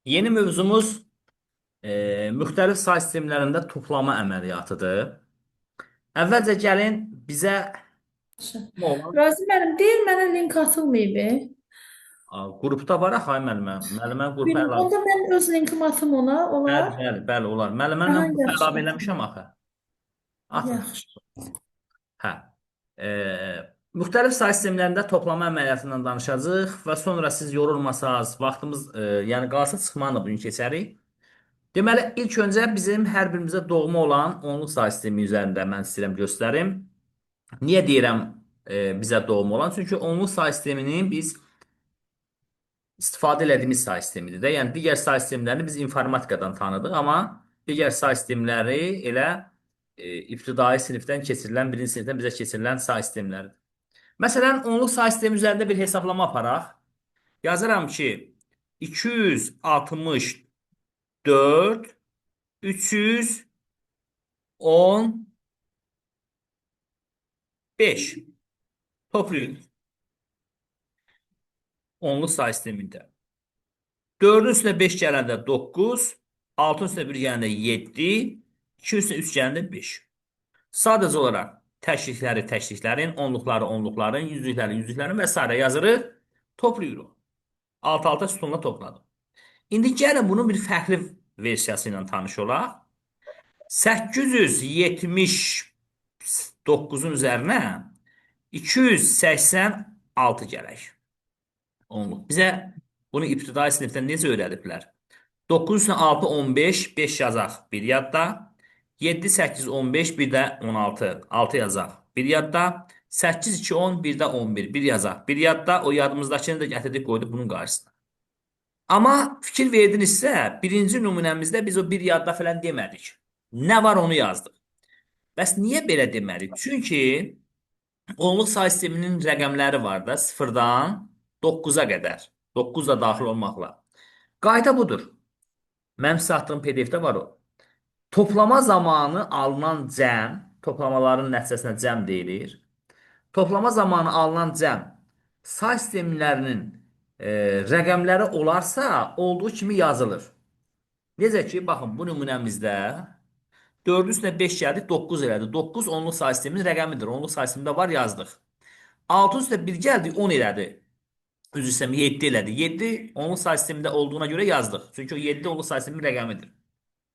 Yeni mövzumuz müxtəlif say sistemlərində toplama əməliyyatıdır. Əvvəlcə gəlin bizə olan Razı müəllim, deyir mənə link atılmayıb. qrupda var axı ay müəllimə. Müəllimə qrupa Bilmiyorum. əlavə. Onda mən öz linkimi atım ona, Bəli, olar? bəli, bəli olar. Müəllimə Aha, mən qrupa yaxşı. əlavə eləmişəm axı. Atın. Yaxşı. Hə. E, Müxtəlif say sistemlərində toplama əməliyyatından danışacağıq və sonra siz yorulmasanız, vaxtımız yəni qalsa çıxmanla bu gün keçərik. Deməli, ilk öncə bizim hər birimizə doğma olan onluq say sistemi üzərində mən istəyirəm göstərim. Niyə deyirəm bizə doğma olan? Çünki onluq say sistemini biz istifadə etdiyimiz say sistemidir də. Yəni digər say sistemlərini biz informatikadan tanıdıq, amma digər say sistemləri elə ibtidai sinifdən keçirilən, birinci sinifdən bizə keçirilən say sistemləridir. Məsələn, onluq say sistemi üzərində bir hesablama aparaq. Yazıram ki, 264 315 toplayın onluq say sistemində. 4-ün üstünə 5 gələndə 9, 6-ın üstünə 1 gələndə 7, 2-ün üstünə 3 gələndə 5. Sadəcə olaraq təkliklərin, onluqların, yüzlüklərin və s. yazırıq, toplayırıq. Alt-alta sütunla topladım. İndi gəlin bunun bir fərqli versiyası ilə tanış olaq. 879-un üzərinə 286 gələk. Onluq. Bizə bunu ibtidai sinifdən necə öyrədiblər? 9 üstünə 6, 15, 5 yazaq, bir yadda. 7, 8, 15, bir də 16, 6 yazaq, bir yadda. 8, 2, 10, bir də 11, bir yazaq, bir yadda. O yadımızdakını da gətirdik, qoyduq bunun qarşısına. Amma fikir verdinizsə, birinci nümunəmizdə biz o bir yadda falan demədik. Nə var onu yazdıq. Bəs niyə belə demədik? Çünki onluq say sisteminin rəqəmləri var da 0-dan 9-a qədər. 9 da daxil olmaqla. Qayda budur. Mənim sizə atdığım PDF-də var o. Toplama zamanı alınan cəm, toplamaların nəticəsinə cəm deyilir. Toplama zamanı alınan cəm say sistemlərinin rəqəmləri olarsa, olduğu kimi yazılır. Necə ki, baxın, bu nümunəmizdə 4-ün üstünə 5 gəldik, 9 elədi. 9 onluq say sisteminin rəqəmidir. Onluq say sistemində var, yazdıq. 6-ın üstünə 1 gəldik, 10 elədi. Üzr istəyirəm, 7 elədi. 7 onluq say sistemində olduğuna görə yazdıq. Çünki o 7 onluq say sisteminin rəqəmidir.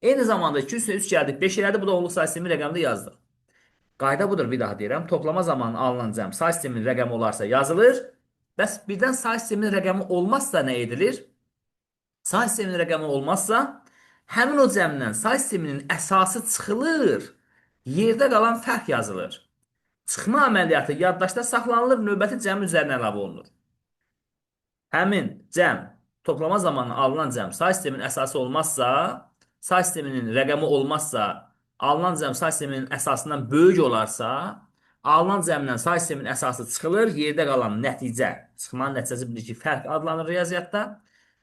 Eyni zamanda 2 üstünə 3 gəldik, 5 elədi. Bu da onluq say sisteminin rəqəmində yazdıq. Qayda budur, bir daha deyirəm. Toplama zamanı alınan cəm say sisteminin rəqəmi olarsa yazılır. Bəs birdən say sisteminin rəqəmi olmazsa nə edilir? Say sisteminin rəqəmi olmazsa, həmin o cəmdən say sisteminin əsası çıxılır, yerdə qalan fərq yazılır. Çıxma əməliyyatı yaddaşda saxlanılır, növbəti cəmin üzərinə əlavə olunur. Həmin cəm, toplama zamanı alınan cəm say sisteminin əsası olmazsa, say sisteminin rəqəmi olmazsa, alınan cəm say sisteminin əsasından böyük olarsa, alınan cəmdən say sisteminin əsası çıxılır, yerdə qalan nəticə, çıxmanın nəticəsi bilir ki, fərq adlanır riyaziyyatda.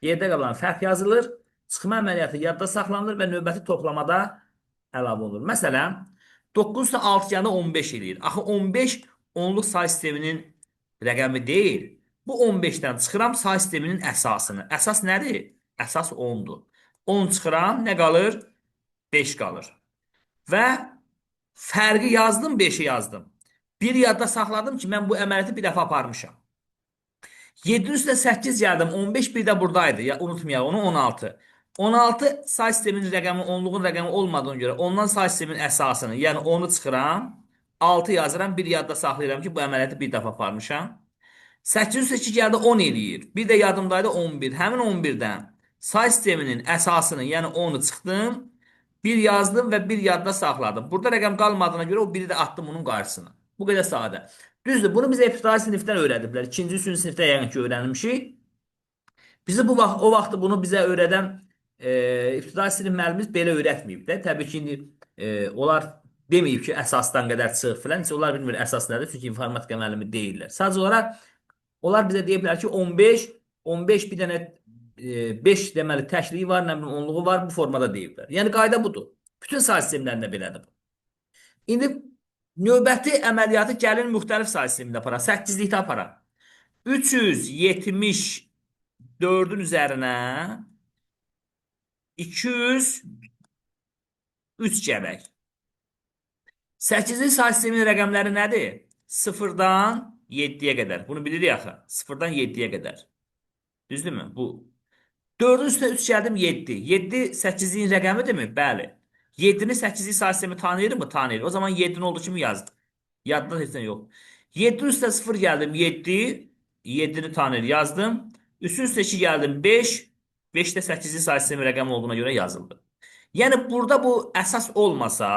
Yerdə qalan fərq yazılır, çıxma əməliyyatı yadda saxlanılır və növbəti toplamada əlavə olunur. Məsələn, 9 üstə 6 yanı 15 eləyir. Axı 15 onluq say sisteminin rəqəmi deyil. Bu 15-dən çıxıram say sisteminin əsasını. Əsas nədir? Əsas 10-dur. 10 çıxıram, nə qalır? 5 qalır. Və fərqi yazdım, 5-i yazdım. Bir yadda saxladım ki, mən bu əməliyyatı bir dəfə aparmışam. 7-nin üstünə 8 gəldim, 15 bir də buradaydı. Ya unutmayaq onu 16. 16 say sisteminin rəqəmi, onluğun rəqəmi olmadığına görə ondan say sisteminin əsasını, yəni 10-u çıxıram, 6 yazıram, bir yadda saxlayıram ki, bu əməliyyatı bir dəfə aparmışam. 8 üstə 2 gəldi 10 eləyir. Bir də yadımdaydı 11. Həmin 11-dən say sisteminin əsasını, yəni 10-u çıxdım, bir yazdım və bir yadda saxladım. Burada rəqəm qalmadığına görə o biri də atdım onun qarşısına. Bu qədər sadə. Düzdür, bunu bizə ibtidai sinifdən öyrədiblər. 2-ci, 3-cü sinifdə yəqin ki, öyrənmişik. Bizi bu vaxt o vaxt bunu bizə öyrədən ibtidai sinif müəllimimiz belə öyrətməyib də. Təbii ki, indi onlar deməyib ki, əsasdan qədər çıx filan. Heç onlar bilmir əsas nədir, çünki informatika müəllimi deyirlər. Sadəcə olaraq onlar bizə deyiblər ki, 15, 15 bir dənə 5 deməli təkliyi var, nə bilim onluğu var, bu formada deyiblər. Yəni qayda budur. Bütün say sistemlərində belədir bu. İndi növbəti əməliyyatı gəlin müxtəlif say sistemində aparaq. 8-likdə aparaq. 374-ün üzərinə 203 gələk. 8-ci say sisteminin rəqəmləri nədir? 0-dan 7-yə qədər. Bunu bilirik axı. 0-dan 7-yə qədər. Düzdürmü? Bu 4-ün üstünə 3 gəldim 7. 7 8-liyin rəqəmidirmi? Bəli. 7-ni 8-lik say sistemi tanıyırmı? Tanıyır. O zaman 7-nin olduğu kimi yazdım. Yadda heç nə yox. 7-nin üstünə 0 gəldim 7. 7-ni tanıyır yazdım. Üstün üstə 2 gəldim 5. 5-də 8-lik say sistemi rəqəmi olduğuna görə yazıldı. Yəni burada bu əsas olmasa,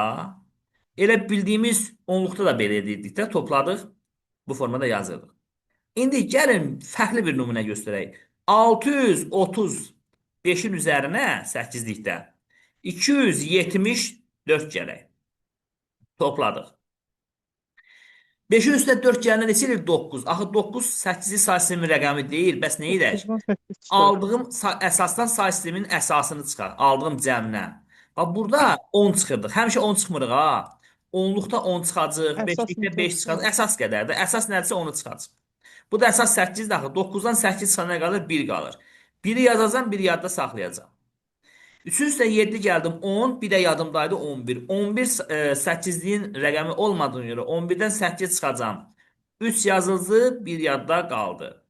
elə bildiyimiz onluqda da belə edirdik də, topladıq, bu formada yazırdıq. İndi gəlin fərqli bir nümunə göstərək. 635-in üzərinə 8-likdə 274 gələk. Topladıq. 5-in üstə 4 gələndə neçə edir? 9. Axı 9 8-lik say sistemin rəqəmi deyil. Bəs nə edək? 9-dan 8 çıxar. Aldığım əsasdan say sistemin əsasını çıxar. Aldığım cəmdən. Bax burada 10 çıxırdıq. Həmişə 10 çıxmırıq ha. 10-luqda 10 çıxacaq, Əsas 5-likdə 5 çıxacaq. mütləq. Əsas qədərdir. Əsas nədirsə onu çıxacaq. Bu da əsas 8-dir axı. 9-dan 8 çıxana qalır 1 qalır. 1-i yazacağam, 1-i yadda saxlayacağam. 3-ün üstə 7 gəldim 10, bir də yadımdaydı 11. 11 8-liyin rəqəmi olmadığına görə 11-dən 8 çıxacağam. 3 yazıldı, 1 yadda qaldı.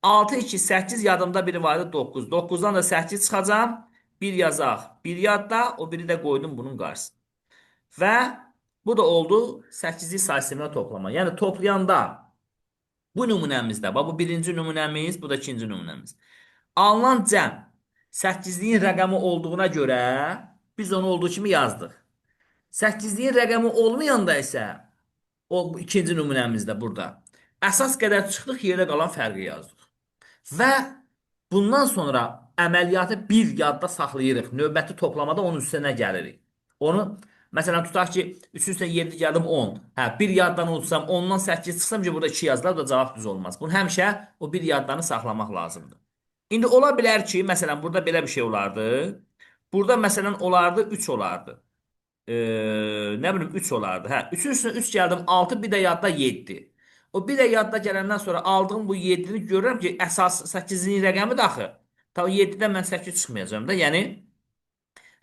6, 2, 8 yadımda biri vardı 9. 9'dan da 8 çıxacağam. 1 yazaq. 1 yadda, o biri də qoydum bunun qarşısına. Və bu da oldu 8-lik say sisteminə toplama. Yəni toplayanda bu nümunəmizdə, bax bu birinci nümunəmiz, bu da ikinci nümunəmiz. Alınan cəm 8-liyin rəqəmi olduğuna görə biz onu olduğu kimi yazdıq. 8-liyin rəqəmi olmayanda isə o ikinci nümunəmizdə burada əsas qədər çıxdıq, yerə qalan fərqi yazdıq. Və bundan sonra əməliyyatı bir yadda saxlayırıq. Növbəti toplamada onun üstünə gəlirik. Onu məsələn tutaq ki 3 üstə 7 gəldim 10. Hə, bir yaddan unutsam 10-dan 8 çıxsam ki burada 2 yazılar da cavab düz olmaz. Bunu həmişə o bir yaddanı saxlamaq lazımdır. İndi ola bilər ki, məsələn burada belə bir şey olardı. Burada məsələn olardı 3 olardı. Nə bilim 3 olardı. Hə, 3-ün üstünə 3 gəldim 6, bir də yadda 7. O bir də yadda gələndən sonra aldığım bu 7-ni görürəm ki, əsas 8-nin rəqəmi də axı. Tabii 7-dən mən 8 çıxmayacağım da. Yəni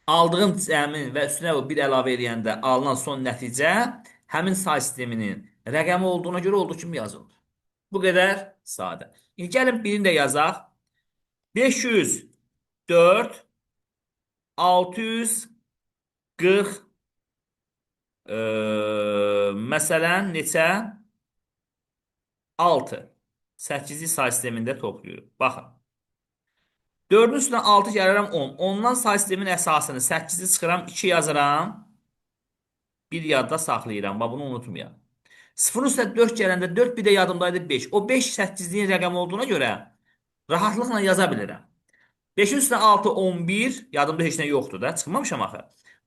aldığım cəmin və üstünə o bir əlavə edəndə alınan son nəticə həmin say sisteminin rəqəmi olduğuna görə olduğu kimi yazılır. Bu qədər sadə. İndi gəlin birini də yazaq. 504 640 məsələn neçə? 6. 8-ci say sistemində toplayırıq. Baxın. 4-ün üstünə 6 gəlirəm 10. 10-dan say sistemin əsasını 8-i çıxıram, 2 yazıram. Bir yadda saxlayıram. Bax bunu unutmayaq. 0-ın üstünə 4 gələndə 4, bir də yadımdaydı 5. O 5 8-liyin rəqəmi olduğuna görə rahatlıqla yaza bilirəm. 5-in üstünə 6 11, yadımda heç nə yoxdur da, çıxmamışam axı.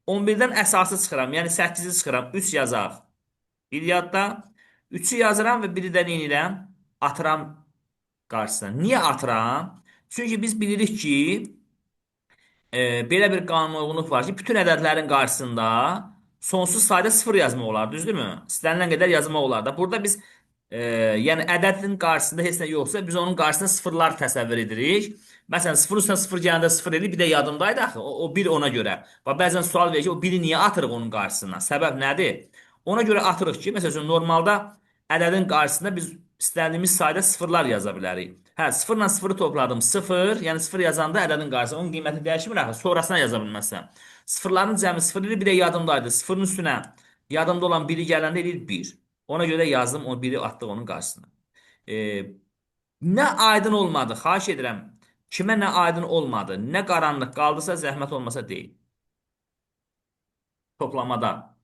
11-dən əsası çıxıram, yəni 8-i çıxıram, 3 yazaq. Bir yadda 3-ü yazıram və biri də nə edirəm? Atıram qarşısına. Niyə atıram? Çünki biz bilirik ki, belə bir qanuna uyğunluq var ki, bütün ədədlərin qarşısında sonsuz sayda 0 yazmaq olar, düzdürmü? İstənilən qədər yazmaq olar da. Burada biz yəni ədədin qarşısında heç nə yoxsa biz onun qarşısında sıfırlar təsəvvür edirik. Məsələn 0 üstə 0 gələndə 0 edir, bir də yadımdaydı axı. O bir ona görə. Bax bəzən sual verir ki, o biri niyə atırıq onun qarşısına? Səbəb nədir? Ona görə atırıq ki, məsələn normalda ədədin qarşısında biz istədiyimiz sayda sıfırlar yaza bilərik. Hə, 0 ilə 0-ı topladım 0, yəni 0 yazanda ədədin qarşısında onun qiyməti dəyişmir axı. Sonrasına yaza bilməzsən. Sıfırların cəmi 0 idi, bir də yadımdaydı. 0-ın üstünə yadımda olan biri gələndə edir 1. Ona görə yazdım, o biri atdıq onun qarşısına. Nə aydın olmadı, xahiş edirəm. Kimə nə aydın olmadı, nə qaranlıq qaldısa zəhmət olmasa deyin. Toplamada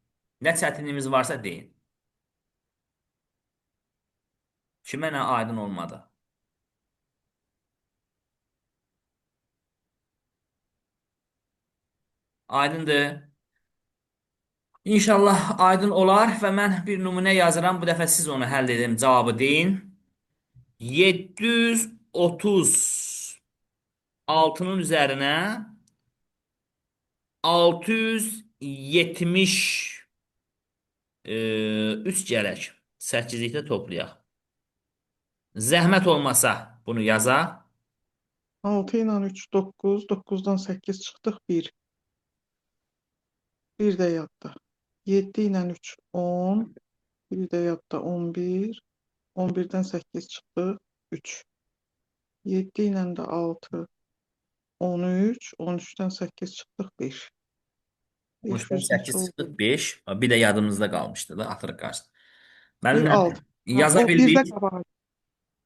nə çətinliyimiz varsa deyin. Kimə nə aydın olmadı. Aydındır. İnşallah aydın olar və mən bir nümunə yazıram. Bu dəfə siz onu həll edin, cavabı deyin. 736-nın üzərinə 673 gələk. 8-likdə toplayaq. Zəhmət olmasa bunu yazaq. 6 ilə 3 9, 9-dan 8 çıxdıq 1. 1 də yadda. 7 ilə 3 10, 1 də yadda 11, 11-dən 8 çıxdıq 3. 7 ilə də 6 13, 13-dən 8 çıxdıq 5. 13'ten 500 neçə 8 oldu? çıxdıq 5. Bir də yadımızda qalmışdı da atırıq qarşısında. Müəllim 6. yaza O bir də bildik. qabağa.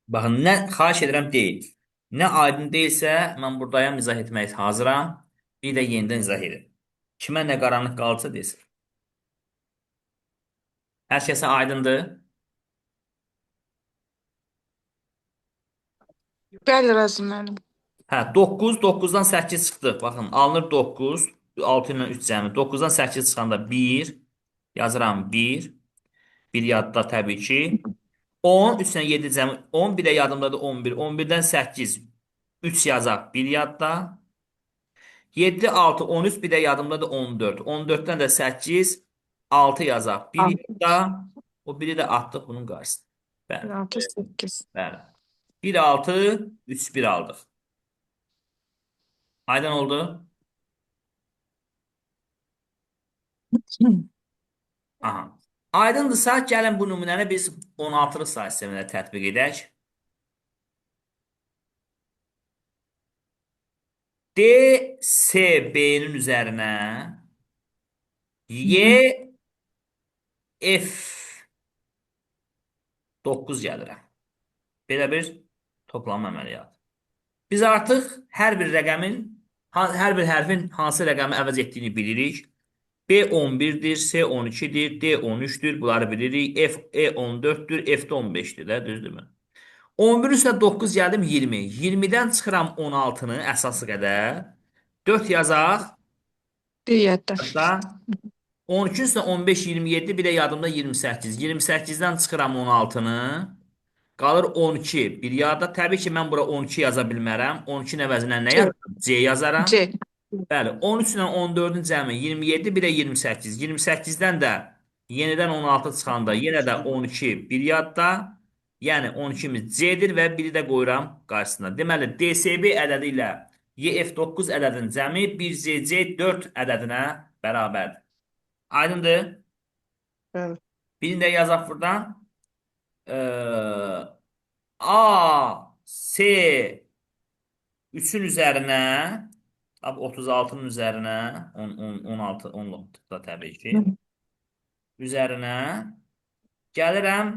Baxın, nə xahiş edirəm deyil. Nə aydın deyilsə, mən buradayam, izah etmək hazıram. Bir də yenidən izah edin. Kimə nə qaranlıq qalırsa desin. Hər kəsə aydındır. Bəli, razı müəllim. Hə, 9, 9-dan 8 çıxdı. Baxın, alınır 9, 6 ilə 3 cəmi. 9-dan 8 çıxanda 1, yazıram 1. Bir yadda təbii ki. 10, 3 ilə 7 cəmi 10, bir də yadımdadır 11. 11-dən 8, 3 yazaq, bir yadda. 7, 6, 13, bir də yadımdadır 14. 14-dən də 8, 6 yazaq, bir 6, yadda. O biri də atdıq bunun qarşısına. Bəli, 6, 8. bəli. 1, 6, 3, 1 aldıq. Aydın oldu? Aha. Aydındırsa, gəlin bu nümunəni biz 16-lıq say sisteminə tətbiq edək. DSB-nin üzərinə YF 9 gəlirəm. Belə bir toplanma əməliyyatı. Biz artıq hər bir rəqəmin, hər bir hərfin hansı rəqəmi əvəz etdiyini bilirik. B 11-dir, C 12-dir, D 13-dür, bunları bilirik. F E 14-dür, F də 15-dir də, düzdürmü? 11 üstə 9 gəldim 20. 20-dən çıxıram 16-nı əsası qədər. 4 yazaq. Bir yadda. Hatta 12 üstə 15, 27, bir də yadımda 28. 28-dən çıxıram 16-nı. Qalır 12. Bir yadda təbii ki, mən bura 12 yaza bilmərəm. 12-nin əvəzinə nə C. yazaram? C yazaram. C. Bəli, 13 ilə 14-ün cəmi 27, bir də 28. 28-dən də yenidən 16 çıxanda yenə də 12 bir yadda. Yəni 12-miz C-dir və biri də qoyuram qarşısına. Deməli, DSB ədədi ilə YF9 ədədinin cəmi 1CC4 ədədinə bərabərdir. Aydındır? Bəli. Birini də yazaq buradan. A, C 3-ün üzərinə 36-nın üzərinə 16 da təbii ki. Üzərinə gəlirəm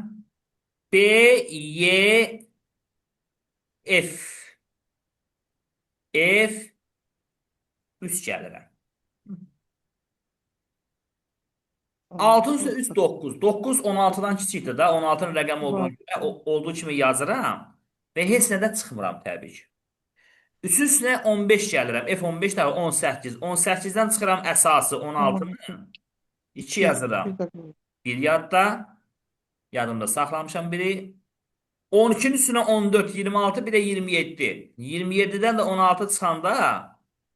B, Y, F. F 3 gəlirəm. 6 üstə 3 9. 9 16-dan kiçikdir də. 16-nın rəqəmi olduğuna görə olduğu kimi yazıram və heç nədə çıxmıram təbii ki. 3 üstünə 15 gəlirəm. F15 də 18. 18-dən çıxıram əsası 16-nı. 2 yazıram. Bir yadda. Yadımda saxlamışam biri. 12-nin üstünə 14, 26, bir də 27. 27-dən də 16 çıxanda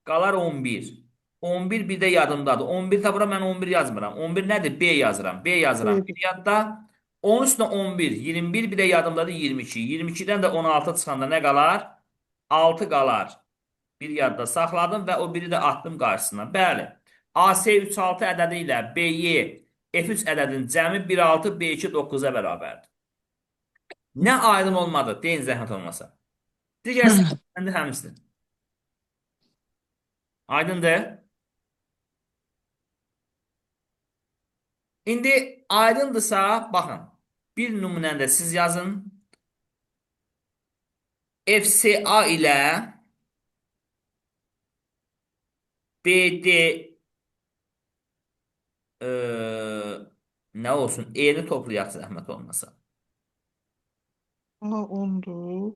qalar 11. 11 bir də yadımdadır. 11 də bura mən 11 yazmıram. 11 nədir? B yazıram. B yazıram. Bir yadda. 10 üstünə 11, 21, bir də yadımdadır 22. 22-dən də 16 çıxanda nə qalar? 6 qalar. Bir yadda saxladım və o biri də atdım qarşısına. Bəli. AC36 ədədi ilə BY F3 ədədinin cəmi 1,6, B2 9-a bərabərdir. Nə aydın olmadı? Deyin zəhmət olmasa. Digər səndə həmsin. Aydındır? İndi aydındırsa, baxın. Bir nümunəndə siz yazın. FCA ilə BD nə olsun? E-ni toplayaq zəhmət olmasa. A 10-dur.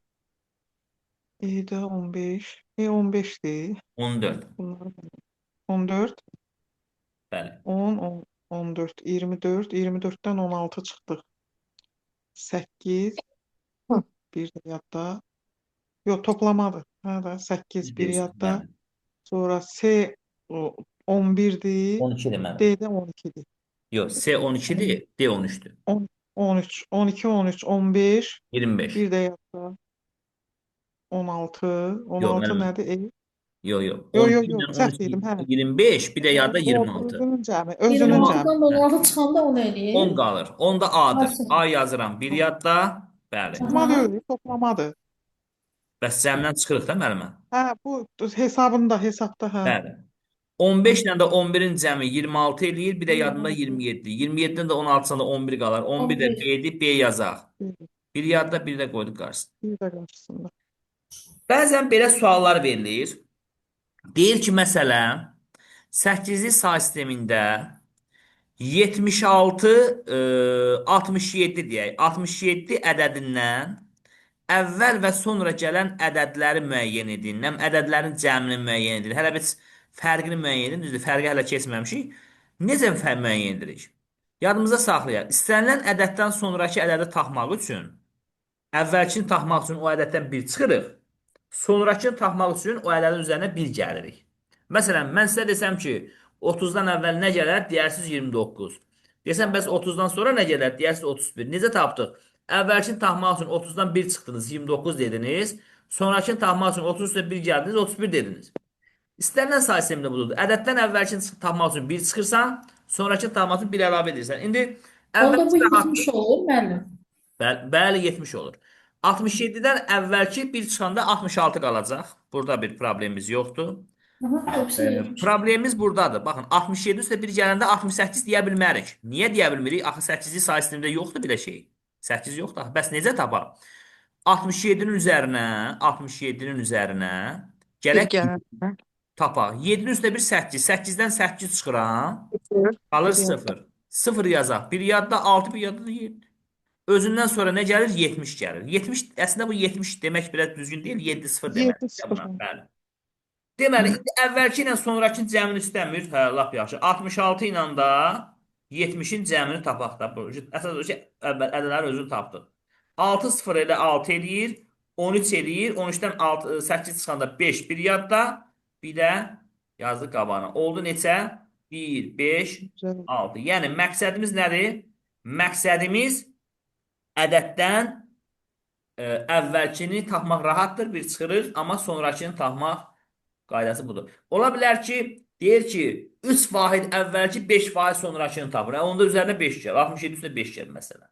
E-də 15. E 15-dir. 14. Bunlar 14. Bəli. 10, 14, 24. 24-dən 16 çıxdıq. 8. Bir də yadda. Yox, toplamadır. Hə də 8 bir yadda. Bəli. Sonra C 11-dir. 12 deməli. D-də 12-dir. Yox, C 12-dir, D 13-dür. 13, 12, 13, 15. 25. Bir də yadda. 16. Yox, 16 müəllimə. nədir? Yox, yox. Yo, 12 yo, ilə yo. Səhv 13 dedim, hə. 25, bir də yadda O 26. özünün cəmi, özünün cəmi. 26-dan 16 çıxanda o nə 10 eləyir? qalır. 10 da A-dır. Nasıl? A yazıram bir yadda. Bəli. Çıxma Aha. deyil, toplamadır. Bəs cəmdən çıxırıq da müəllimə. Hə, bu hesabda, hə. Bəli. 15 ilə də 11-in cəmi 26 eləyir. Bir də yadında 27. 27-dən də 16-dan da 11 qalar. 11 də 11. B-dir. B yazaq. Bir, Bir yadda bir də qoyduq qarşısına. bir də qarşısında. Bəzən belə suallar verilir. Deyir ki, məsələn, 8-li say sistemində 76, 67 deyək. 67 ədədindən əvvəl və sonra gələn ədədləri müəyyən edin. Həm ədədlərin cəmini müəyyən edin. Hələ biz fərqini müəyyən edin. Düzdür, fərqi hələ keçməmişik. Necə fərq müəyyən edirik? Yadımızda saxlayaq. İstənilən ədəddən sonrakı ədədi tapmaq üçün əvvəlkini tapmaq üçün o ədəddən 1 çıxırıq. Sonrakını tapmaq üçün o ədədin üzərinə 1 gəlirik. Məsələn, mən sizə desəm ki, 30-dan əvvəl nə gələr? Deyərsiniz 29. Desəm, bəs 30-dan sonra nə gələr? Deyərsiniz 31. Necə tapdıq? Əvvəlkini tapmaq üçün 30-dan 1 çıxdınız, 29 dediniz. Sonrakını tapmaq üçün 30 üstə 1 gəldiniz, 31 dediniz. İstənilən say sistemində budur. Ədəddən əvvəlkini tapmaq üçün 1 çıxırsan, sonrakını tapmaq üçün 1 əlavə edirsən. İndi Onda bu əvvəlki 70 rahatdır. olur müəllim. Bəli, 70 olur. 67-dən əvvəlki 1 çıxanda 66 qalacaq. Burada bir problemimiz yoxdur. Aha, hepsi 70. Problemimiz buradadır. Baxın, 67 üstə 1 gələndə 68 deyə bilmərik. Niyə deyə bilmirik? Axı 8-ci say sistemində yoxdur belə şey. 8 yoxdur. Axı, bəs necə tapaq? 67-nin üzərinə Bir gələk gələn. tapaq. 7-nin üstə 1 8. 8-dən 8 çıxıram. Qalır Bir yadda. 0. 0 yazaq. Bir yadda 6, bir yadda 7. Özündən sonra nə gəlir? 70 gəlir. 70 əslində bu 70 demək belə düzgün deyil, 7 0 demək. 7 0. Bəli. Deməli, indi əvvəlki ilə sonrakı cəmini istəmir. Hə, lap yaxşı. 66 ilə də 70-in cəmini tapaq da. Əsas o ki, ədədlərin özünü tapdıq. 6 0 ilə 6 eləyir, 13 eləyir. 13-dən 6, 8 çıxanda 5 bir yadda, bir də yazdıq qabağına. Oldu neçə? 1, 5, Güzel. 6. Yəni məqsədimiz nədir? Məqsədimiz ədəddən əvvəlkini tapmaq rahatdır, bir çıxırır, amma sonrakını tapmaq qaydası budur. Ola bilər ki, deyir ki, 3 vahid əvvəlki, 5 vahid sonrakını tapır. Onda üzərinə 5 gəl, 67 üstünə 5 gəl məsələn.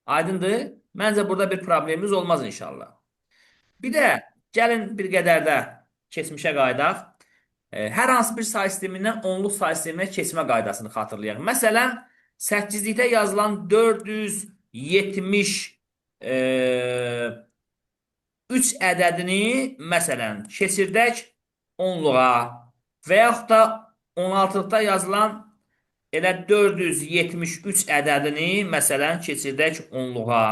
Aydındır? Məncə burada bir problemimiz olmaz inşallah. Bir də gəlin bir qədər də keçmişə qaydaq. Hər hansı bir say sistemindən onluq say sisteminə keçmə qaydasını xatırlayaq. Məsələn, 8-likdə yazılan 470 3 ədədini məsələn keçirdək onluğa və yaxud da 16-lıqda yazılan elə 473 ədədini məsələn keçirdək onluğa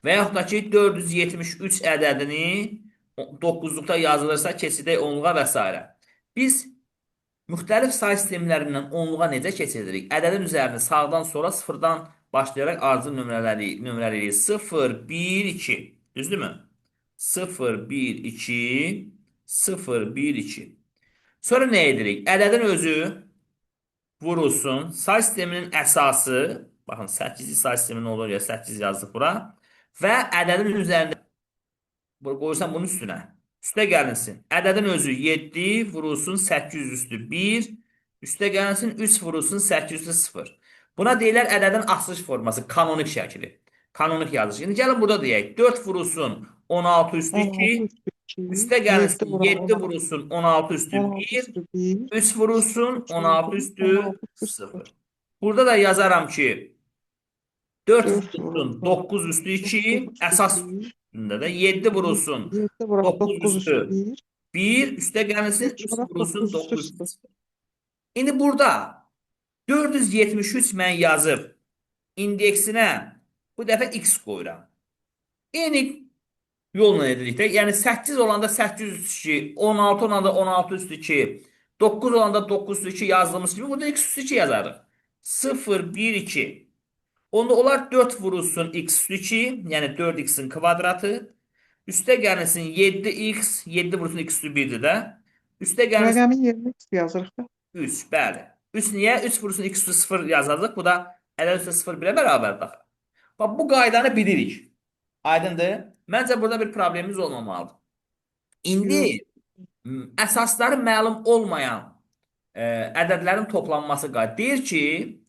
və yaxud da ki 473 ədədini 9-luqda yazılırsa keçirdək onluğa və s. Biz müxtəlif say sistemlərindən onluğa necə keçiririk? Ədədin üzərini sağdan sola sıfırdan başlayaraq ardıcıl nömrələyirik. 0, 1, 2. Düzdürmü? 0, 1, 2, 0, 1, 2. Sonra nə edirik? Ədədin özü vurulsun. Say sisteminin əsası, baxın 8-ci say sisteminin olur ya 8 yazdıq bura və ədədin üzərində qoyursan bunun üstünə. Üstə gəlinsin. Ədədin özü 7 vurulsun 800 üstü 1. Üstə gəlinsin 3 vurulsun 800 üstü 0. Buna deyilər ədədin açılış forması, kanonik şəkli. Kanonik yazılış. İndi gəlin burada deyək. 4 vurulsun 16 üstü 2. 16 üstü 2. Üstə gəlinsin 7 vurulsun 16 üstü 16 1. üstü 1. 3 vurulsun 16 üstü 16 üstü 0. Burada da yazaram ki 4 4 vurulsun 9 üstü 2. Əsas üstündə də 7 vurulsun 7 vuraq 9 9 üstü üstü 1. 1. Üstə gəlinsin 3 vuraq vurulsun 9 9 üstü üstü 0. İndi burada 473 mən yazıb indeksinə bu dəfə x qoyuram. Eyni yolla edirik də. Yəni 8 olanda 800 üstü 2, 16 olanda 16 üstü 2, 9 olanda 9 üstü 2 yazdığımız kimi burada x üstü 2 yazarıq. 0, 1, 2. Onda onlar 4 vurulsun x üstü 2, yəni 4x'in kvadratı. Üstə gəlinsin 7x, 7 vurulsun x üstü 1'dir də. Üstə gəlinsin Rəqəmin yerinə x yazırıq da. 3, bəli. 3 niyə? 3 vurulsun x üstü 0 yazardıq. Bu da ədəd üstü 0 1-ə bərabərdir. Bax, bu qaydanı bilirik. Aydındır. Məncə burada bir problemimiz olmamalıdır. Yox. İndi əsasları məlum olmayan ədədlərin toplanması qayda. Deyir ki,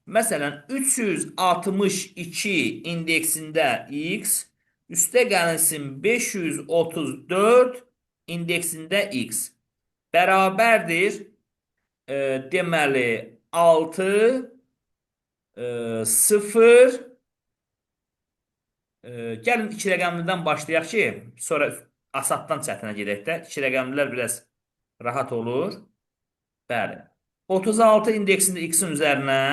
məsələn, 362 indeksində x üstə gəlinsin 534 indeksində x bərabərdir deməli 6 0 gəlin 2 rəqəmlidən başlayaq ki, sonra asaddan çətinə gedək də. 2 rəqəmlilər biraz rahat olur. Bəli. 36 indeksində x-in üzərinə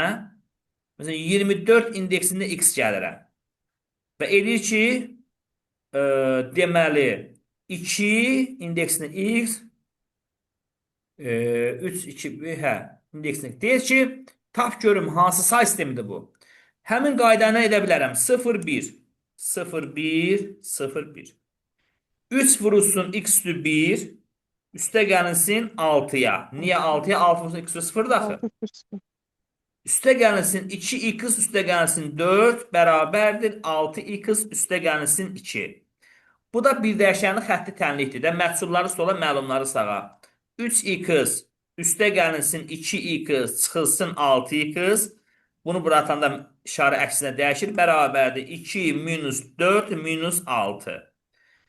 məsələn 24 indeksində x gəlirəm. Və eləyir ki, deməli 2 indeksində x 3 2 hə indeksində deyir ki, tap görüm hansı say sistemidir bu. Həmin qaydanı edə bilərəm. 0 1 0 1 0 1 3 vurulsun x üstü 1 üstə gəlinsin 6-ya. Niyə 6-ya? 6 vurulsun x üstü 0 daxı. 6 0. Üstə gəlinsin 2x üstə gəlinsin 4 bərabərdir 6x üstə gəlinsin 2. Bu da bir dəyişənin xətti tənlikdir də. Məhsulları sola, məlumları sağa. 3x üstə gəlinsin 2x çıxılsın 6x. Bunu bura atanda işarə əksinə dəyişir. Bərabərdir 2 minus 4 minus 6.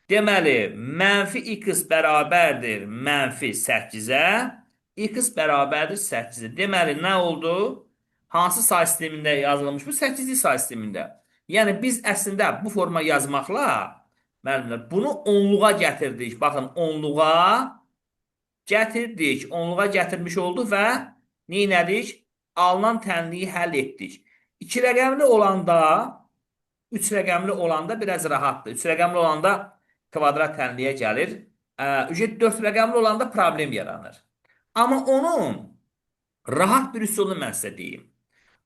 Deməli, mənfi x bərabərdir mənfi 8-ə. X bərabərdir 8-ə. Deməli, nə oldu? Hansı say sistemində yazılmış? Bu 8-lik say sistemində. Yəni, biz əslində bu forma yazmaqla müəllimlər, bunu onluğa gətirdik. Baxın, onluğa gətirdik. Onluğa gətirmiş olduq və neynədik? Alınan tənliyi həll etdik. 2 rəqəmli olanda, 3 rəqəmli olanda biraz rahatdır. 3 rəqəmli olanda kvadrat tənliyə gəlir. 4 rəqəmli olanda problem yaranır. Amma onun rahat bir üsulunu mən sizə deyim.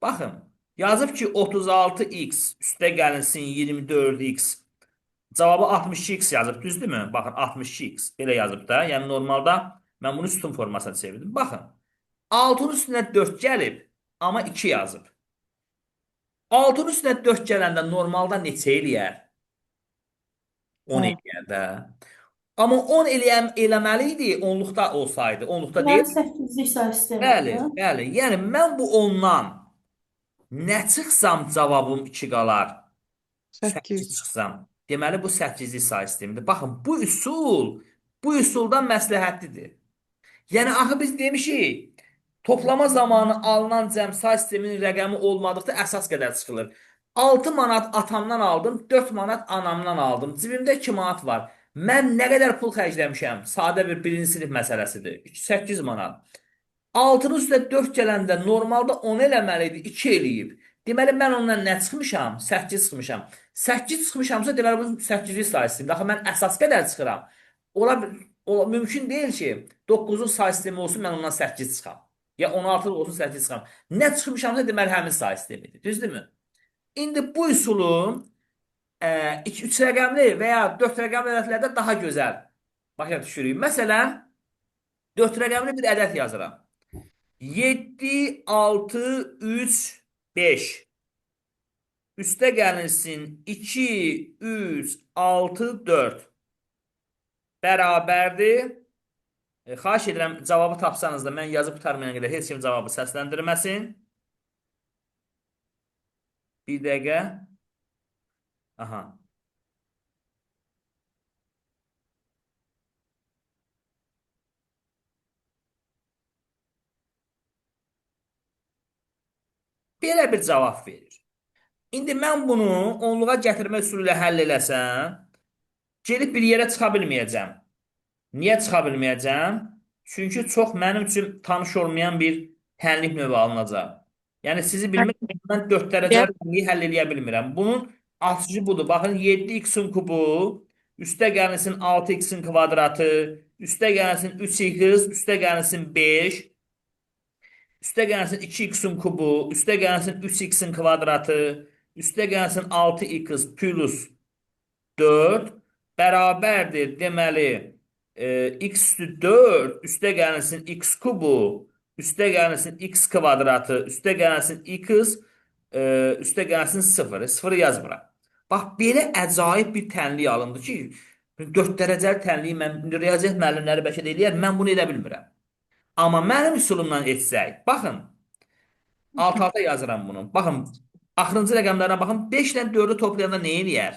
Baxın, yazıb ki 36x üstə gəlinsin 24x. Cavabı 62x yazıb, düzdürmü? Baxın, 62x belə yazıb da. Yəni normalda mən bunu sütun formasına çevirdim. Baxın, 6-nın üstünə 4 gəlib, amma 2 yazıb. 6-nın üstünə 4 gələndə normalda neçə eləyər? 10 eləyər də. Amma 10 eləməli idi, onluqda olsaydı. Onluqda deyil. Yəni 8-lik say sistemi. Bəli, bəli. Yəni mən bu ondan nə çıxsam cavabım 2 qalar. 8 çıxsam. Deməli bu 8-lik say sistemidir. Baxın, bu üsuldan məsləhətlidir. Yəni axı biz demişik, toplama zamanı alınan cəm say sisteminin rəqəmi olmadıqda əsas qədər çıxılır. 6 manat atamdan aldım, 4 manat anamdan aldım. Cibimdə 2 manat var. Mən nə qədər pul xərcləmişəm? Sadə bir birinci sinif məsələsidir. 8 manat. 6-nın üstə 4 gələndə normalda 10 eləməli idi, 2 eləyib. Deməli, mən ondan nə çıxmışam? 8 çıxmışam. 8 çıxmışamsa, deməli, bu 8-lik say sistemidir. Axı, mən əsas qədər çıxıram. Mümkün deyil ki, 9-un say sistemi olsun, mən ondan 8 çıxam. Ya 16 olsun, 8 çıxam. Nə çıxmışamsa, deməli, həmin say sistemidir. Düzdürmü? İndi bu üsulun 3 rəqəmli və ya 4 rəqəmli ədədlərdə daha gözəl başa düşürük. Məsələn, 4 rəqəmli bir ədəd yazıram. 7, 6, 3, 5. Üstə gəlinsin 2, 3, 6, 4. Bərabərdir. Xahiş edirəm, cavabı tapsanız da mən yazıb qurtarmayana qədər heç kim cavabı səsləndirməsin. Bir dəqiqə. Aha. Belə bir cavab verir. İndi mən bunu onluğa gətirmə üsulu ilə həll eləsəm, gedib bir yerə çıxa bilməyəcəm. Niyə çıxa bilməyəcəm? Çünki çox mənim üçün tanış olmayan bir tənlik növü alınacaq. Yəni sizi bilmək, mən 4 dərəcəli tənliyi həll eləyə bilmirəm. Bunun açıcı budur. Baxın, 7x-in kubu, üstə gəlinsin 6x-in kvadratı, üstə gəlinsin 3x, üstə gəlinsin 5, üstə gəlinsin 2x-in kubu, üstə gəlinsin 3x-in kvadratı, üstə gəlsin 6x plus 4 bərabərdir. Deməli, x üstü 4 üstə gəlsin x kubu, üstə gəlsin x kvadratı, üstə gəlsin x, üstə gəlsin 0. 0 yazmıram. Bax, belə əcaib bir tənlik alındı ki, 4 dərəcəli tənliyi mən riyaziyyat müəllimləri bəlkə də eləyər, mən bunu edə bilmirəm. Amma mənim üsulumdan etsək, baxın, alt-alta yazıram bunu. Baxın, axırıncı rəqəmlərə baxın, 5 ilə 4-ü toplayanda nə eləyər?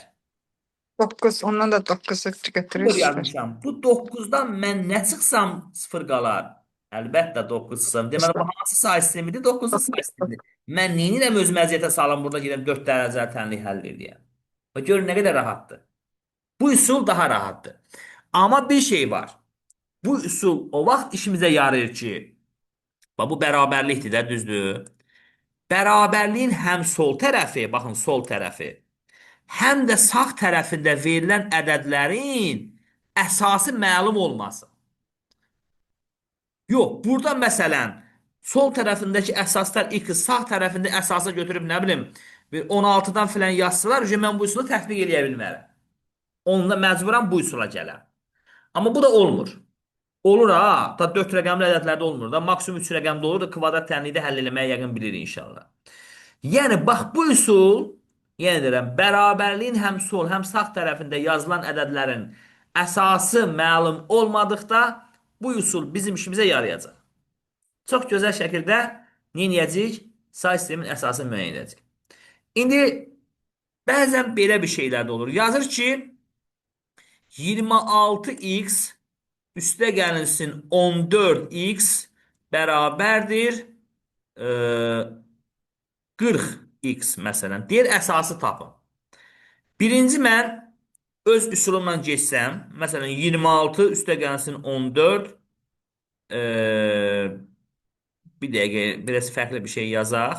9. Ondan da 9'u Sıfır götürürsünüz. yazmışam. Bu 9'dan mən nə çıxsam sıfır qalar. Əlbəttə 9 çıxsam. Deməli bu hansı say sistemidir? 9'lu say sistemidir. Mən neynirəm özümü əziyyətə salım burada gedən 4 dərəcəli tənlik həll edəyəm. Və görün nə qədər rahatdır. Bu üsul daha rahatdır. Amma bir şey var. Bu üsul o vaxt işimizə yarayır ki, bax, bu bərabərlikdir də, düzdür? Bərabərliyin həm sol tərəfi, baxın sol tərəfi, həm də sağ tərəfində verilən ədədlərin əsası məlum olması. Yox, burada məsələn, sol tərəfindəki əsaslar x, sağ tərəfində əsası götürüb nə bilim, bir 16-dan filan yazsalar, mən bu üsulu tətbiq eləyə bilmərəm. Onda məcburan bu üsula gələm. Amma bu da olmur. Olur ha, ta 4 rəqəmli ədədlərdə olmur da, maksimum 3 rəqəmdə olur da, kvadrat tənlikdə həll eləməyə yəqin bilir inşallah. Yəni bax bu üsul, yenə deyirəm, bərabərliyin həm sol, həm sağ tərəfində yazılan ədədlərin əsası məlum olmadıqda bu üsul bizim işimizə yarayacaq. Çox gözəl şəkildə nə edəcəyik? Say sistemin əsasını müəyyən edəcəyik. İndi bəzən belə bir şeylər də olur. Yazır ki 26x üstə gəlinsin 14x bərabərdir 40x məsələn. Deyir əsası tapın. Birinci mən öz üsulumla geçsəm, məsələn 26 üstə gəlsin 14 bir dəqiqə biraz fərqli bir şey yazaq.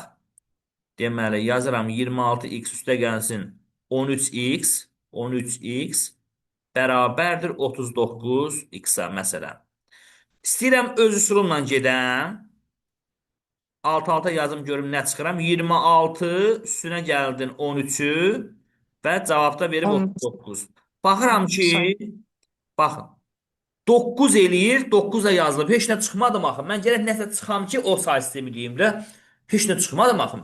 Deməli yazıram 26x üstə gəlsin 13x bərabərdir 39x-a məsələn. İstəyirəm öz üsulumla gedəm. Alt-alta yazım görüm nə çıxıram. 26 üstünə gəldin 13'ü və cavabda verib 10. 39. Baxıram ki, Say. baxın. 9 eləyir, 9 da yazılıb. Heç nə çıxmadım axı. Mən gərək nəsə çıxam ki, o say sistemi deyim də. Heç nə çıxmadım axı.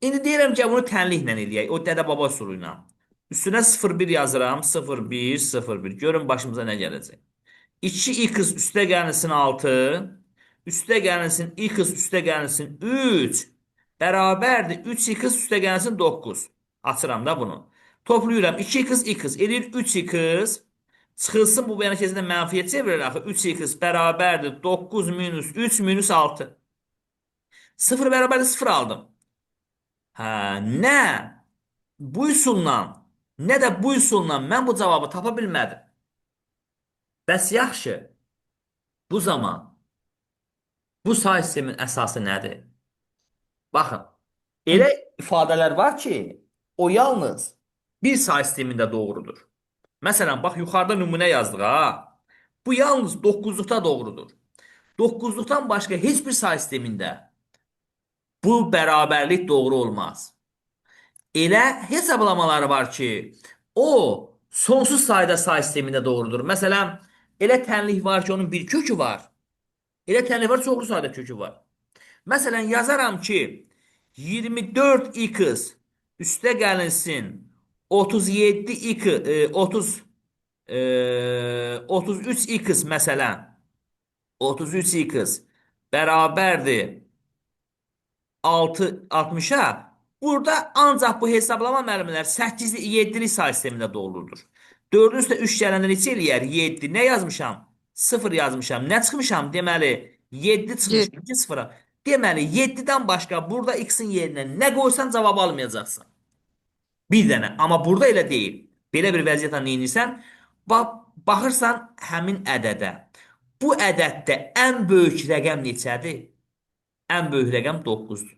İndi deyirəm ki, bunu tənliklə eləyək. O dədə-baba üsulu ilə. Üstünə 0,1 yazıram. 0,1, 0,1. Görün başımıza nə gələcək. 2x üstə gəlsin 6, üstə gəlsin x üstə gəlsin 3, bərabərdir 3x üstə gəlsin 9. Açıram da bunu. Toplayıram 2x, x edir 3x, çıxılsın bu yana keçəndə mənfiyə çevirir axı. 3x bərabərdir 9 minus 3 minus 6. 0 bərabərdir 0 aldım. Hə, nə bu üsulla, nə də bu üsulla mən bu cavabı tapa bilmədim. Bəs yaxşı, bu zaman bu say sistemin əsası nədir? Baxın, elə ifadələr var ki, o yalnız bir say sistemində doğrudur. Məsələn, bax, yuxarıda nümunə yazdıq ha. Bu yalnız 9'lukda doğrudur. 9'lukdan başqa heç bir say sistemində bu bərabərlik doğru olmaz. Elə hesablamaları var ki, o sonsuz sayda say sistemində doğrudur. Məsələn, elə tənlik var ki, onun bir kökü var. Elə tənlik var, çoxlu sayda kökü var. Məsələn, yazaram ki, 24x üstə gəlinsin 33x məsələn 33x bərabərdir 60'a. Burada ancaq bu hesablama müəllimlər 8'li 7'li say sistemində doğrudur. 4'ün üstə 3 gələndə neçə eləyər? 7. Nə yazmışam? 0 yazmışam. Nə çıxmışam? Deməli 7 çıxmışam. 2 sıfıra. Deməli 7'dən başqa burada x-in yerinə nə qoysan cavab almayacaqsın. Bir dənə. Amma burada elə deyil. Belə bir vəziyyətlə neyinirsən? Baxırsan həmin ədədə. Bu ədəddə ən böyük rəqəm neçədir? Ən böyük rəqəm 9'dur.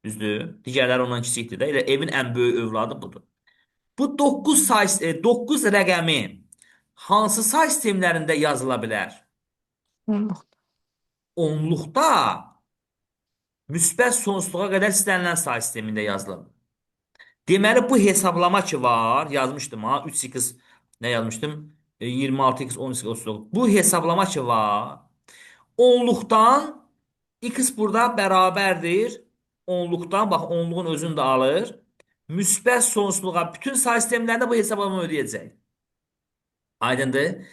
Düzdür? Digərləri ondan kiçikdir də. Elə evin ən böyük övladı budur. Bu 9 rəqəmi hansı say sistemlərində yazıla bilər? 10. Onluqda müsbət sonsuzluğa qədər istənilən say sistemində yazılır. Deməli bu hesablama ki var, yazmışdım ha, 3x nə yazmışdım? 26x 12x 39. Bu hesablama ki var, onluqdan x burada bərabərdir. Onluqdan, bax, onluğun özünü də alır. müsbət sonsuzluğa bütün say sistemlərində bu hesablama ödəyəcək. Aydındır?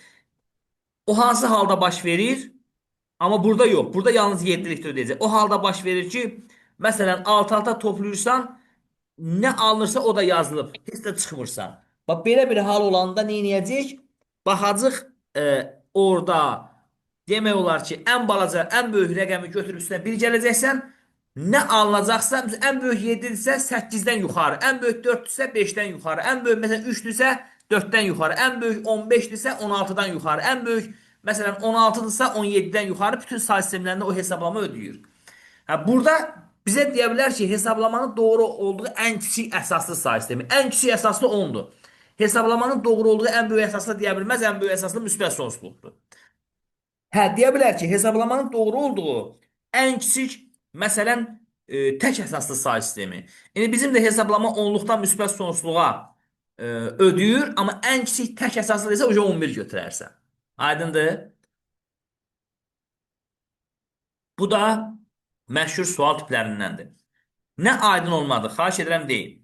O hansı halda baş verir? Amma burada yox. Burada yalnız 7-likdə ödəyəcək. O halda baş verir ki, məsələn, alt-alta toplayırsan, nə alınırsa o da yazılıb. Heç də çıxmırsan. Bax, belə bir hal olanda nə edəcəyik? Baxacaq orada demək olar ki, ən balaca, ən böyük rəqəmi götürüb üstünə 1 gələcəksən. Nə alınacaqsa, ən böyük 7-dirsə 8-dən yuxarı, ən böyük 4-dürsə 5-dən yuxarı, ən böyük məsələn 3-dürsə 4-dən yuxarı, ən böyük 15-dirsə 16-dan yuxarı, ən böyük məsələn 16-dırsa 17-dən yuxarı bütün say sistemlərində o hesablama ödəyir. Hə, burada bizə deyə bilər ki, hesablamanın doğru olduğu ən kiçik əsaslı say sistemi. Ən kiçik əsaslı 10-dur. Hesablamanın doğru olduğu ən böyük əsaslı deyə bilməz, ən böyük əsaslı müsbət sonsuzluqdur. Hə, deyə bilər ki, hesablamanın doğru olduğu ən kiçik, məsələn, tək əsaslı say sistemi. Yəni, bizim də hesablama 10-luqdan müsbət sonsuzluğa ödəyir, amma ən kiçik tək əsaslı isə 11 götürərsən. Aydındır? Bu da məşhur sual tiplərindəndir. Nə aydın olmadı? Xahiş edirəm deyin.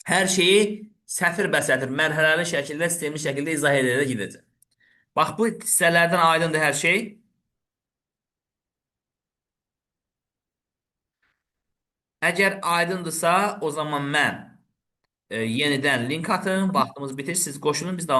Hər şeyi sətir bəsətir, mərhələli şəkildə, sistemli şəkildə izah edərək gedəcək. Bax, bu hissələrdən aydındır hər şey. Əgər aydındırsa, o zaman mən yenidən link atın, vaxtımız bitir, siz qoşulun, biz davam edelim.